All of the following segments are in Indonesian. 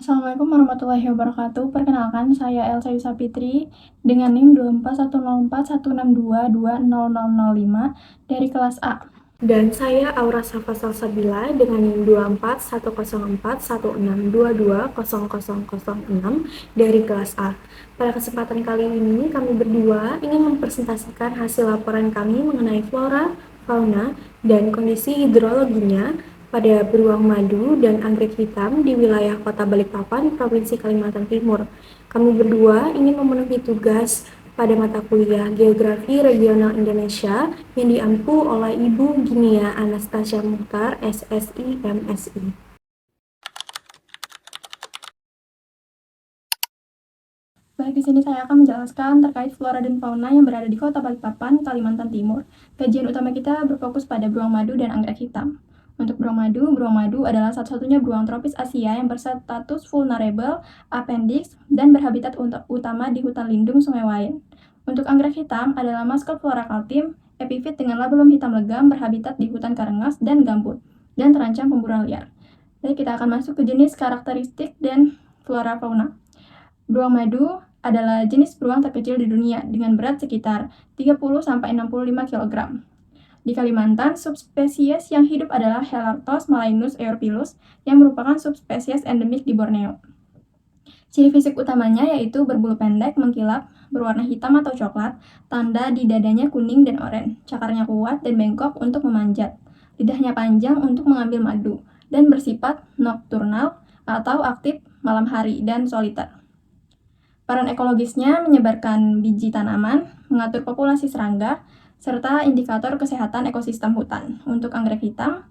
Assalamualaikum warahmatullahi wabarakatuh. Perkenalkan, saya Elsa Yusafitri dengan NIM 2410416220005 dari kelas A. Dan saya Aura Safa Salsabila dengan NIM 2410416220006 dari kelas A. Pada kesempatan kali ini, kami berdua ingin mempresentasikan hasil laporan kami mengenai flora, fauna, dan kondisi hidrologinya pada beruang madu dan anggrek hitam di wilayah Kota Balikpapan, Provinsi Kalimantan Timur. Kami berdua ingin memenuhi tugas pada mata kuliah Geografi Regional Indonesia yang diampu oleh Ibu Ginia Anastasia Mukhtar, SSI, MSI. Baik, di sini saya akan menjelaskan terkait flora dan fauna yang berada di Kota Balikpapan, Kalimantan Timur. Kajian utama kita berfokus pada beruang madu dan anggrek hitam. Untuk beruang madu adalah satu-satunya beruang tropis Asia yang berstatus vulnerable, appendix, dan berhabitat utama di hutan lindung Sungai Wain. Untuk anggrek hitam adalah maskot flora kaltim, epifit dengan labelum hitam legam berhabitat di hutan karengas dan gambut, dan terancam pemburuan liar. Baik, kita akan masuk ke jenis, karakteristik, dan flora fauna. Beruang madu adalah jenis beruang terkecil di dunia dengan berat sekitar 30-65 kg. Di Kalimantan, subspesies yang hidup adalah Helartos malainus eorpilus yang merupakan subspesies endemik di Borneo. Ciri fisik utamanya yaitu berbulu pendek, mengkilap, berwarna hitam atau coklat, tanda di dadanya kuning dan oranye, cakarnya kuat dan bengkok untuk memanjat, lidahnya panjang untuk mengambil madu, dan bersifat nokturnal atau aktif malam hari dan soliter. Peran ekologisnya menyebarkan biji tanaman, mengatur populasi serangga, serta indikator kesehatan ekosistem hutan. Untuk anggrek hitam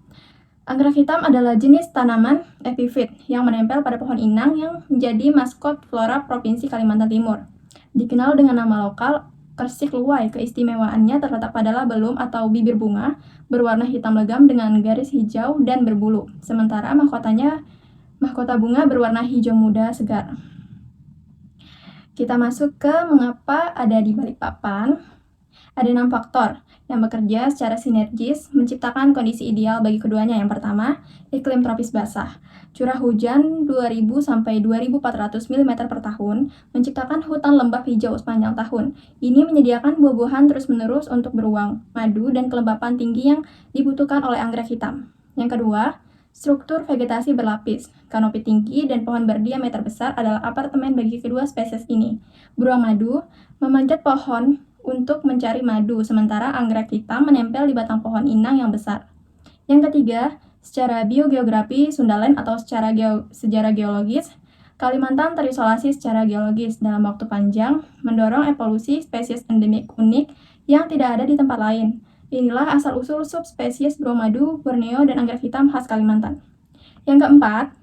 adalah jenis tanaman epifit yang menempel pada pohon inang yang menjadi maskot flora Provinsi Kalimantan Timur. Dikenal dengan nama lokal kersik luwai, keistimewaannya terletak pada labelum atau bibir bunga berwarna hitam legam dengan garis hijau dan berbulu, sementara mahkota bunga berwarna hijau muda segar. Kita masuk ke mengapa ada di Balikpapan. Ada 6 faktor yang bekerja secara sinergis menciptakan kondisi ideal bagi keduanya. Yang pertama, iklim tropis basah. Curah hujan 2000 sampai 2400 mm per tahun menciptakan hutan lembab hijau sepanjang tahun. Ini menyediakan buah-buahan terus-menerus untuk beruang madu dan kelembapan tinggi yang dibutuhkan oleh anggrek hitam. Yang kedua, struktur vegetasi berlapis, kanopi tinggi, dan pohon berdiameter besar adalah apartemen bagi kedua spesies ini. Beruang madu memanjat pohon untuk mencari madu, sementara anggrek hitam menempel di batang pohon inang yang besar. Yang ketiga, secara biogeografi Sundaland atau secara sejarah geologis, Kalimantan terisolasi secara geologis dalam waktu panjang, mendorong evolusi spesies endemik unik yang tidak ada di tempat lain. Inilah asal-usul subspesies beruang madu, Borneo, dan anggrek hitam khas Kalimantan. Yang keempat,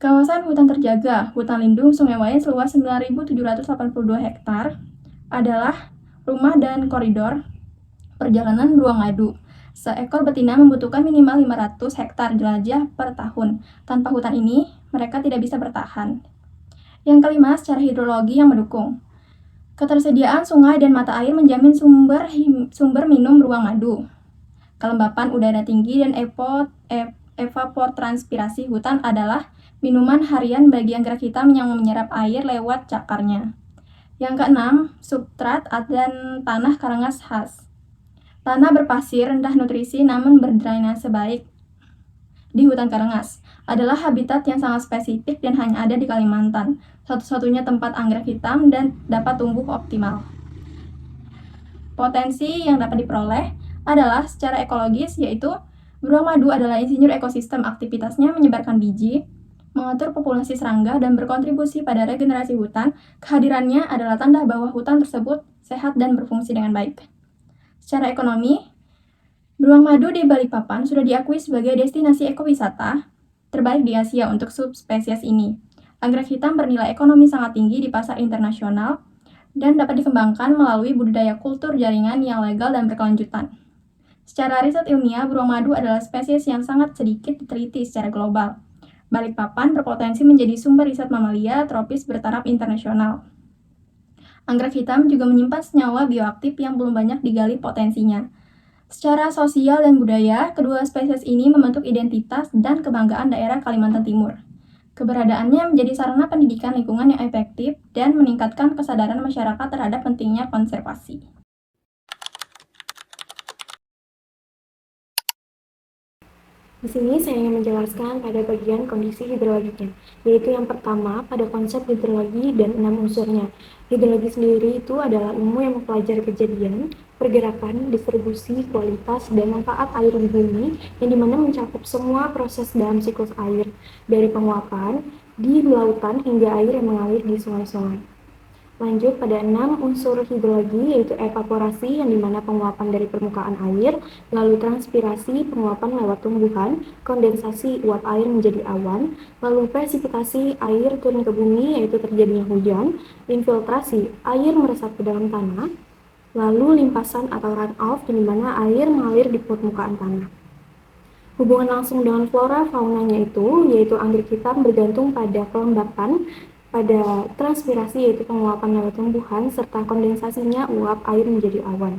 kawasan hutan terjaga, hutan lindung Sungai Wain seluas 9.782 hektar adalah rumah dan koridor perjalanan beruang madu. Seekor betina membutuhkan minimal 500 hektar jelajah per tahun. Tanpa hutan ini, mereka tidak bisa bertahan. Yang kelima, secara hidrologi yang mendukung. Ketersediaan sungai dan mata air menjamin sumber minum beruang madu. Kelembapan udara tinggi dan evapotranspirasi hutan adalah minuman harian bagi anggrek hitam yang menyerap air lewat cakarnya. Yang keenam, substrat dan tanah karengas khas. Tanah berpasir rendah nutrisi namun berdrainase baik di hutan karengas adalah habitat yang sangat spesifik dan hanya ada di Kalimantan, satu-satunya tempat anggrek hitam dan dapat tumbuh optimal. Potensi yang dapat diperoleh adalah secara ekologis, yaitu beruang madu adalah insinyur ekosistem. Aktivitasnya menyebarkan biji, mengatur populasi serangga, dan berkontribusi pada regenerasi hutan. Kehadirannya adalah tanda bahwa hutan tersebut sehat dan berfungsi dengan baik. Secara ekonomi, beruang madu di Balikpapan sudah diakui sebagai destinasi ekowisata terbaik di Asia untuk subspesies ini. Anggrek hitam bernilai ekonomi sangat tinggi di pasar internasional dan dapat dikembangkan melalui budidaya kultur jaringan yang legal dan berkelanjutan. Secara riset ilmiah, beruang madu adalah spesies yang sangat sedikit diteliti secara global. Balikpapan berpotensi menjadi sumber riset mamalia tropis bertaraf internasional. Anggrek hitam juga menyimpan senyawa bioaktif yang belum banyak digali potensinya. Secara sosial dan budaya, kedua spesies ini membentuk identitas dan kebanggaan daerah Kalimantan Timur. Keberadaannya menjadi sarana pendidikan lingkungan yang efektif dan meningkatkan kesadaran masyarakat terhadap pentingnya konservasi. Di sini saya ingin menjelaskan pada bagian kondisi hidrologinya, yaitu yang pertama pada konsep hidrologi dan 6 unsurnya. Hidrologi sendiri itu adalah ilmu yang mempelajari kejadian, pergerakan, distribusi, kualitas, dan manfaat air di bumi, yang dimana mencakup semua proses dalam siklus air, dari penguapan di lautan hingga air yang mengalir di sungai-sungai. Lanjut pada 6 unsur hidrologi, yaitu evaporasi yang dimana penguapan dari permukaan air, lalu transpirasi penguapan lewat tumbuhan, kondensasi uap air menjadi awan, lalu presipitasi air turun ke bumi yaitu terjadinya hujan, infiltrasi air meresap ke dalam tanah, lalu limpasan atau runoff yang dimana air mengalir di permukaan tanah. Hubungan langsung dengan flora faunanya itu, yaitu anggrek hitam bergantung pada kelembapan, pada transpirasi yaitu penguapan lewat tumbuhan, serta kondensasinya uap air menjadi awan.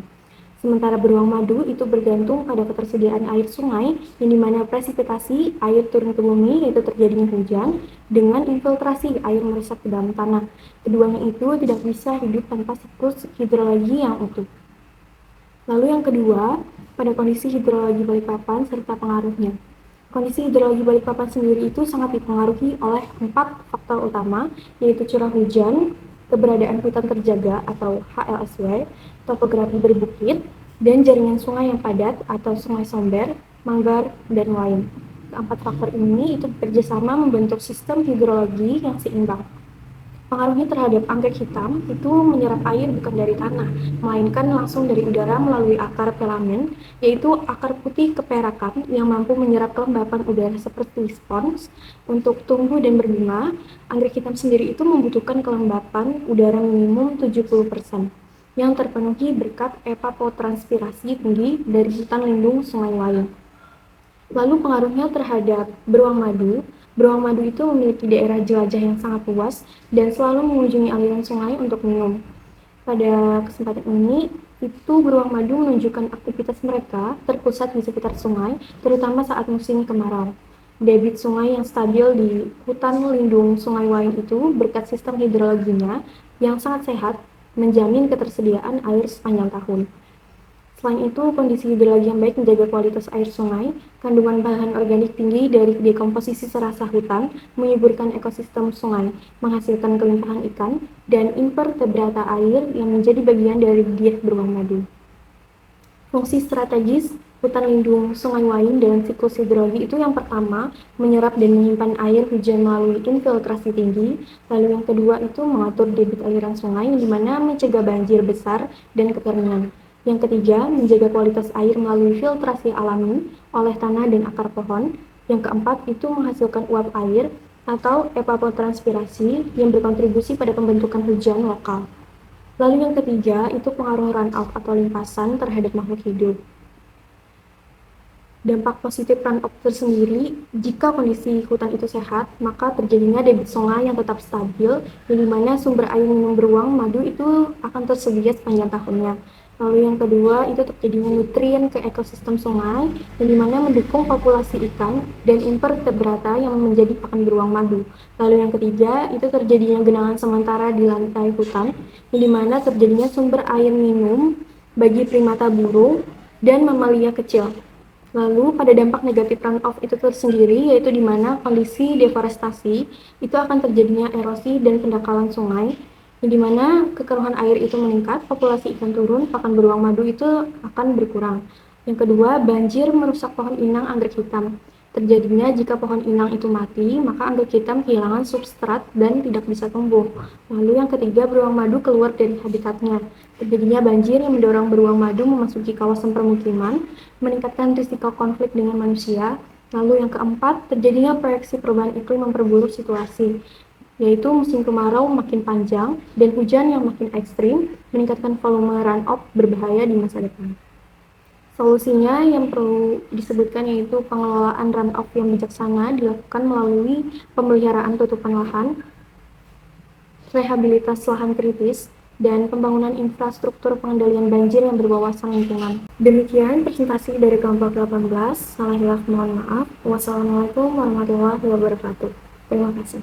Sementara beruang madu itu bergantung pada ketersediaan air sungai, yang dimana presipitasi air turun ke bumi yaitu terjadinya hujan, dengan infiltrasi air meresap ke dalam tanah. Keduanya itu tidak bisa hidup tanpa siklus hidrologi yang utuh. Lalu yang kedua, pada kondisi hidrologi Balikpapan serta pengaruhnya. Kondisi hidrologi Balikpapan sendiri itu sangat dipengaruhi oleh 4 faktor utama, yaitu curah hujan, keberadaan hutan terjaga atau HLSW, topografi berbukit, dan jaringan sungai yang padat atau sungai somber, manggar, dan lain. Keempat faktor ini itu bekerjasama membentuk sistem hidrologi yang seimbang. Pengaruhnya terhadap anggrek hitam itu menyerap air bukan dari tanah, melainkan langsung dari udara melalui akar filamen, yaitu akar putih keperakan yang mampu menyerap kelembapan udara seperti spons. Untuk tumbuh dan berbunga, anggrek hitam sendiri itu membutuhkan kelembapan udara minimum 70%, yang terpenuhi berkat evapotranspirasi tinggi dari hutan lindung sungai lain. Lalu pengaruhnya terhadap beruang madu. Beruang madu itu memiliki daerah jelajah yang sangat luas dan selalu mengunjungi aliran sungai untuk minum. Pada kesempatan ini, itu beruang madu menunjukkan aktivitas mereka terpusat di sekitar sungai, terutama saat musim kemarau. Debit sungai yang stabil di hutan lindung sungai lain itu berkat sistem hidrologinya yang sangat sehat menjamin ketersediaan air sepanjang tahun. Selain itu, kondisi hidrologi yang baik menjaga kualitas air sungai, kandungan bahan organik tinggi dari dekomposisi serasa hutan, menyuburkan ekosistem sungai, menghasilkan kelimpahan ikan, dan invertebrata air yang menjadi bagian dari diet beruang madu. Fungsi strategis hutan lindung sungai lain dalam siklus hidrologi itu yang pertama, menyerap dan menyimpan air hujan melalui infiltrasi tinggi, lalu yang kedua itu mengatur debit aliran sungai, di mana mencegah banjir besar dan kekeringan. Yang ketiga, menjaga kualitas air melalui filtrasi alami oleh tanah dan akar pohon. Yang keempat, itu menghasilkan uap air atau evapotranspirasi yang berkontribusi pada pembentukan hujan lokal. Lalu yang ketiga, itu pengaruh runoff atau limpasan terhadap makhluk hidup. Dampak positif runoff tersendiri, jika kondisi hutan itu sehat, maka terjadinya debit sungai yang tetap stabil, di mana sumber air minum beruang madu itu akan tersedia sepanjang tahunnya. Lalu yang kedua, itu terjadinya nutrien ke ekosistem sungai, yang dimana mendukung populasi ikan dan invertebrata yang menjadi pakan beruang madu. Lalu yang ketiga, itu terjadinya genangan sementara di lantai hutan, yang dimana terjadinya sumber air minum bagi primata burung dan mamalia kecil. Lalu pada dampak negatif runoff itu tersendiri, yaitu di mana kondisi deforestasi itu akan terjadinya erosi dan pendangkalan sungai, di mana kekeruhan air itu meningkat, populasi ikan turun, pakan beruang madu itu akan berkurang. Yang kedua, banjir merusak pohon inang anggrek hitam. Terjadinya jika pohon inang itu mati, maka anggrek hitam kehilangan substrat dan tidak bisa tumbuh. Lalu yang ketiga, beruang madu keluar dari habitatnya. Terjadinya banjir yang mendorong beruang madu memasuki kawasan permukiman, meningkatkan risiko konflik dengan manusia. Lalu yang keempat, terjadinya proyeksi perubahan iklim memperburuk situasi, yaitu musim kemarau makin panjang dan hujan yang makin ekstrim, meningkatkan volume runoff berbahaya di masa depan. Solusinya yang perlu disebutkan yaitu pengelolaan runoff yang bijaksana dilakukan melalui pemeliharaan tutupan lahan, rehabilitas lahan kritis, dan pembangunan infrastruktur pengendalian banjir yang berwawasan lingkungan. Demikian presentasi dari kelompok 18. Salah hilaf mohon maaf. Wassalamualaikum warahmatullahi wabarakatuh. Terima kasih.